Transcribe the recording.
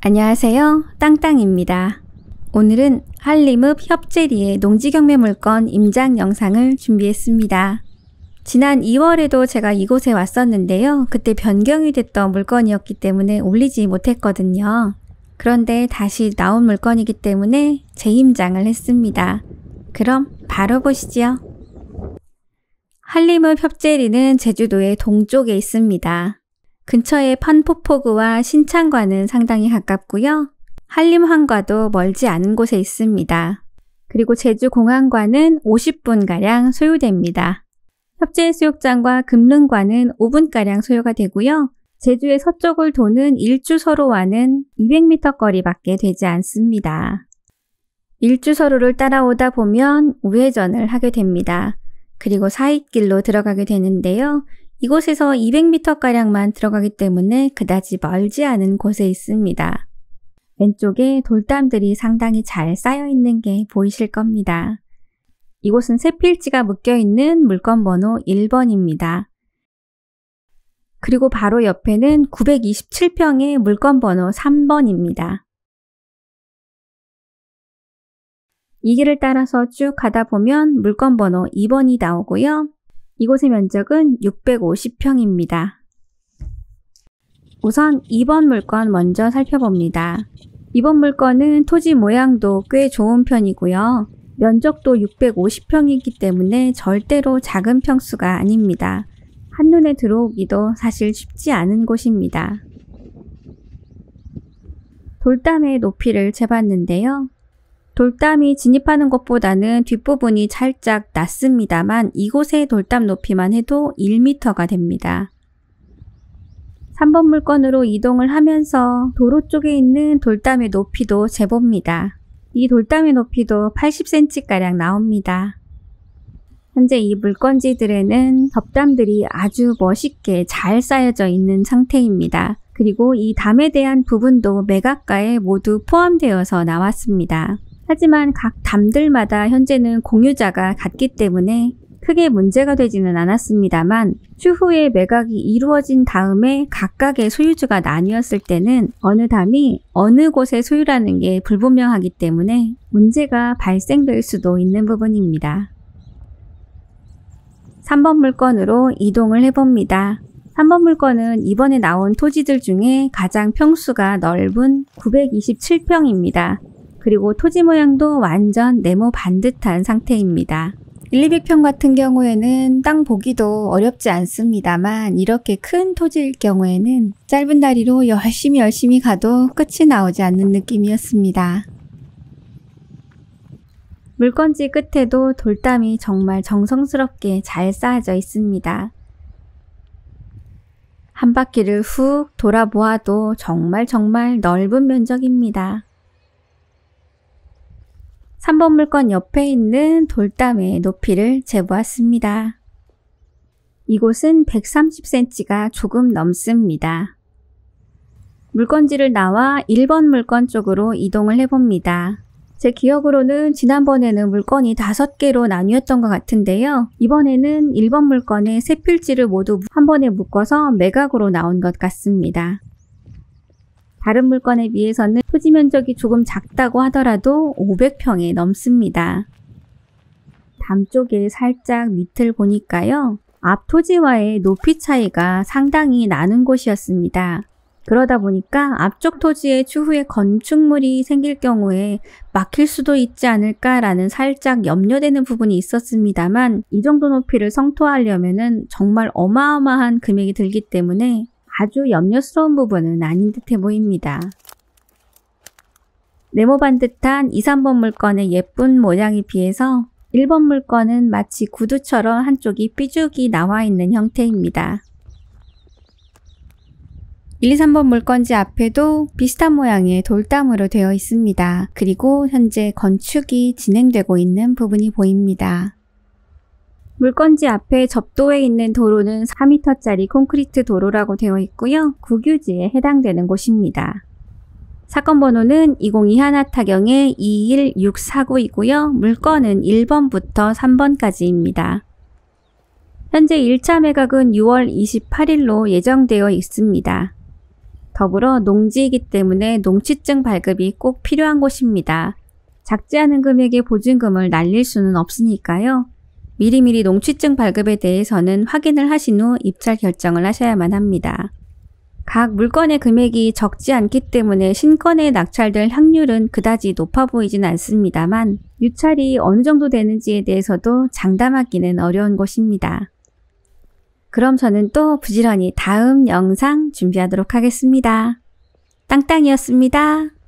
안녕하세요. 땅땅입니다. 오늘은 한림읍 협재리의 농지경매 물건 임장 영상을 준비했습니다. 지난 2월에도 제가 이곳에 왔었는데요. 그때 변경이 됐던 물건이었기 때문에 올리지 못했거든요. 그런데 다시 나온 물건이기 때문에 재임장을 했습니다. 그럼 바로 보시죠. 한림읍 협재리는 제주도의 동쪽에 있습니다. 근처에 판포포구와 신창과는 상당히 가깝고요. 한림항과도 멀지 않은 곳에 있습니다. 그리고 제주공항과는 50분가량 소요됩니다. 협재해수욕장과 금능과는 5분가량 소요가 되고요. 제주의 서쪽을 도는 일주서로와는 200m 거리밖에 되지 않습니다. 일주서로를 따라오다 보면 우회전을 하게 됩니다. 그리고 사익길로 들어가게 되는데요. 이곳에서 200m가량만 들어가기 때문에 그다지 멀지 않은 곳에 있습니다. 왼쪽에 돌담들이 상당히 잘 쌓여있는 게 보이실 겁니다. 이곳은 새필지가 묶여있는 물건번호 1번입니다. 그리고 바로 옆에는 927평의 물건번호 3번입니다. 이 길을 따라서 쭉 가다 보면 물건번호 2번이 나오고요. 이곳의 면적은 650평입니다. 우선 2번 물건 먼저 살펴봅니다. 2번 물건은 토지 모양도 꽤 좋은 편이고요. 면적도 650평이기 때문에 절대로 작은 평수가 아닙니다. 한눈에 들어오기도 사실 쉽지 않은 곳입니다. 돌담의 높이를 재봤는데요. 돌담이 진입하는 것보다는 뒷부분이 살짝 낮습니다만 이곳의 돌담 높이만 해도 1m가 됩니다. 3번 물건으로 이동을 하면서 도로 쪽에 있는 돌담의 높이도 재봅니다. 이 돌담의 높이도 80cm가량 나옵니다. 현재 이 물건지들에는 덮담들이 아주 멋있게 잘 쌓여져 있는 상태입니다. 그리고 이 담에 대한 부분도 매각가에 모두 포함되어서 나왔습니다. 하지만 각 담들마다 현재는 공유자가 같기 때문에 크게 문제가 되지는 않았습니다만 추후에 매각이 이루어진 다음에 각각의 소유주가 나뉘었을 때는 어느 담이 어느 곳의 소유라는 게 불분명하기 때문에 문제가 발생될 수도 있는 부분입니다. 3번 물건으로 이동을 해봅니다. 3번 물건은 이번에 나온 토지들 중에 가장 평수가 넓은 927평입니다. 그리고 토지 모양도 완전 네모 반듯한 상태입니다. 1,200평 같은 경우에는 땅 보기도 어렵지 않습니다만 이렇게 큰 토지일 경우에는 짧은 다리로 열심히 가도 끝이 나오지 않는 느낌이었습니다. 물건지 끝에도 돌담이 정말 정성스럽게 잘 쌓아져 있습니다. 한 바퀴를 훅 돌아보아도 정말 넓은 면적입니다. 3번 물건 옆에 있는 돌담의 높이를 재보았습니다. 이곳은 130cm가 조금 넘습니다. 물건지를 나와 1번 물건 쪽으로 이동을 해봅니다. 제 기억으로는 지난번에는 물건이 5개로 나뉘었던 것 같은데요. 이번에는 1번 물건에 세 필지를 모두 한 번에 묶어서 매각으로 나온 것 같습니다. 다른 물건에 비해서는 토지 면적이 조금 작다고 하더라도 500평에 넘습니다. 담 쪽에 살짝 밑을 보니까요. 앞 토지와의 높이 차이가 상당히 나는 곳이었습니다. 그러다 보니까 앞쪽 토지에 추후에 건축물이 생길 경우에 막힐 수도 있지 않을까라는 살짝 염려되는 부분이 있었습니다만 이 정도 높이를 성토하려면은 정말 어마어마한 금액이 들기 때문에 아주 염려스러운 부분은 아닌 듯해 보입니다. 네모 반듯한 2, 3번 물건의 예쁜 모양에 비해서 1번 물건은 마치 구두처럼 한쪽이 삐죽이 나와 있는 형태입니다. 1, 2, 3번 물건지 앞에도 비슷한 모양의 돌담으로 되어 있습니다. 그리고 현재 건축이 진행되고 있는 부분이 보입니다. 물건지 앞에 접도에 있는 도로는 4m짜리 콘크리트 도로라고 되어 있고요. 국유지에 해당되는 곳입니다. 사건 번호는 2021 타경의 21649이고요. 물건은 1번부터 3번까지입니다. 현재 1차 매각은 6월 28일로 예정되어 있습니다. 더불어 농지이기 때문에 농취증 발급이 꼭 필요한 곳입니다. 작지 않은 금액의 보증금을 날릴 수는 없으니까요. 미리미리 농취증 발급에 대해서는 확인을 하신 후 입찰 결정을 하셔야만 합니다. 각 물건의 금액이 적지 않기 때문에 신건에 낙찰될 확률은 그다지 높아 보이진 않습니다만 유찰이 어느 정도 되는지에 대해서도 장담하기는 어려운 곳입니다. 그럼 저는 또 부지런히 다음 영상 준비하도록 하겠습니다. 땅땅이었습니다.